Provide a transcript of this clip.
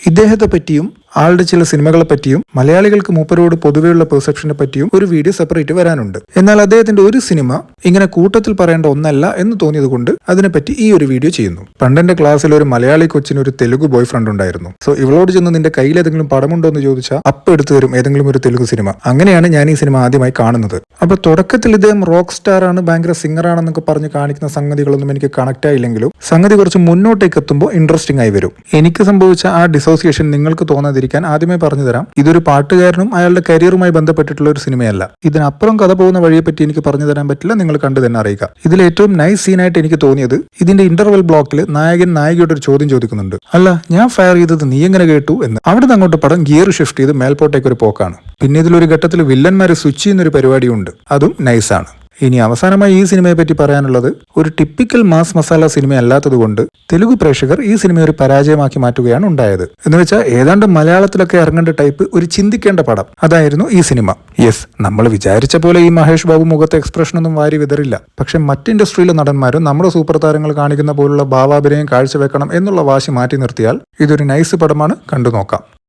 ഇദ്ദേഹത്തെ പറ്റിയും ആളുടെ ചില സിനിമകളെ പറ്റിയും മലയാളികൾക്ക് മൂപ്പരോട് പൊതുവെയുള്ള പെർസെപ്ഷനെ പറ്റിയും ഒരു വീഡിയോ സെപ്പറേറ്റ് വരാനുണ്ട്. എന്നാൽ അദ്ദേഹത്തിന്റെ ഒരു സിനിമ ഇങ്ങനെ കൂട്ടത്തിൽ പറയേണ്ട ഒന്നല്ല എന്ന് തോന്നിയത് കൊണ്ട് അതിനെപ്പറ്റി ഈ ഒരു വീഡിയോ ചെയ്യുന്നു. പണ്ടെന്റെ ക്ലാസ്സിൽ ഒരു മലയാളി കൊച്ചിന് ഒരു തെലുഗു ബോയ് ഫ്രണ്ട് ഉണ്ടായിരുന്നു. സോ ഇവളോട് ചെന്ന് നിന്റെ കയ്യിൽ ഏതെങ്കിലും പടമുണ്ടോ എന്ന് ചോദിച്ചാൽ അപ്പം എടുത്തു തരും ഏതെങ്കിലും ഒരു തെലുഗു സിനിമ. അങ്ങനെയാണ് ഞാൻ ഈ സിനിമ ആദ്യമായി കാണുന്നത്. അപ്പൊ തുടക്കത്തിൽ ഇദ്ദേഹം റോക്ക് സ്റ്റാർ ആണ്, ഭയങ്കര സിംഗർ ആണെന്നൊക്കെ പറഞ്ഞ് കാണിക്കുന്ന സംഗതികളൊന്നും എനിക്ക് കണക്ട് ആയില്ലെങ്കിലും സംഗതി കുറച്ച് മുന്നോട്ടേക്ക് എത്തുമ്പോൾ ഇൻട്രസ്റ്റിംഗ് ആയി വരും. എനിക്ക് സംഭവിച്ച ആ ഡിസോസിയേഷൻ നിങ്ങൾക്ക് തോന്നാതിരിക്കാൻ ആദ്യമേ പറഞ്ഞു തരാം, ഇതൊരു പാട്ടുകാരനും അയാളുടെ കരിയറുമായി ബന്ധപ്പെട്ടിട്ടുള്ള ഒരു സിനിമയല്ല. ഇതിനപ്പുറം കഥ പോകുന്ന വഴിയെ പറ്റി എനിക്ക് പറഞ്ഞു തരാൻ പറ്റില്ല, നിങ്ങൾ കണ്ടു തന്നെ അറിയുക. ഇതിൽ ഏറ്റവും നൈസ് സീനായിട്ട് എനിക്ക് തോന്നിയത് ഇതിന്റെ ഇന്റർവെൽ ബ്ലോക്കിൽ നായകൻ നായികയോട് ഒരു ചോദ്യം ചോദിക്കുന്നുണ്ട്, അല്ല ഞാൻ ഫയർ ചെയ്തത് നീ എങ്ങനെ കേട്ടു എന്ന്. അവിടെ അങ്ങോട്ട് പടം ഗിയർ ഷിഫ്റ്റ് ചെയ്ത് മേൽപോട്ടേക്ക് ഒരു പോക്കാണ്. പിന്നെ ഇതിലൊരു ഘട്ടത്തിൽ വില്ലന്മാരെ സ്വിച്ച് ചെയ്യുന്നൊരു പരിപാടിയുണ്ട്, അതും നൈസാണ്. ഇനി അവസാനമായി ഈ സിനിമയെ പറ്റി പറയാനുള്ളത്, ഒരു ടിപ്പിക്കൽ മാസ് മസാല സിനിമ അല്ലാത്തതുകൊണ്ട് തെലുഗു പ്രേക്ഷകർ ഈ സിനിമ ഒരു പരാജയമാക്കി മാറ്റുകയാണ് ഉണ്ടായത്. എന്ന് വെച്ചാൽ ഏതാണ്ട് മലയാളത്തിലൊക്കെ ഇറങ്ങേണ്ട ടൈപ്പ് ഒരു ചിന്തിക്കേണ്ട പടം, അതായിരുന്നു ഈ സിനിമ. യെസ്, നമ്മൾ വിചാരിച്ച പോലെ ഈ മഹേഷ് ബാബു മുഖത്തെ എക്സ്പ്രഷൻ ഒന്നും വാരി വിതറില്ല. പക്ഷെ മറ്റ് ഇൻഡസ്ട്രിയിലെ നടന്മാരും നമ്മുടെ സൂപ്പർ താരങ്ങൾ കാണിക്കുന്ന പോലുള്ള ഭാവാഭിനയം കാഴ്ചവെക്കണം എന്നുള്ള വാശി മാറ്റി നിർത്തിയാൽ ഇതൊരു നൈസ് പടമാണ്, കണ്ടു നോക്കാം.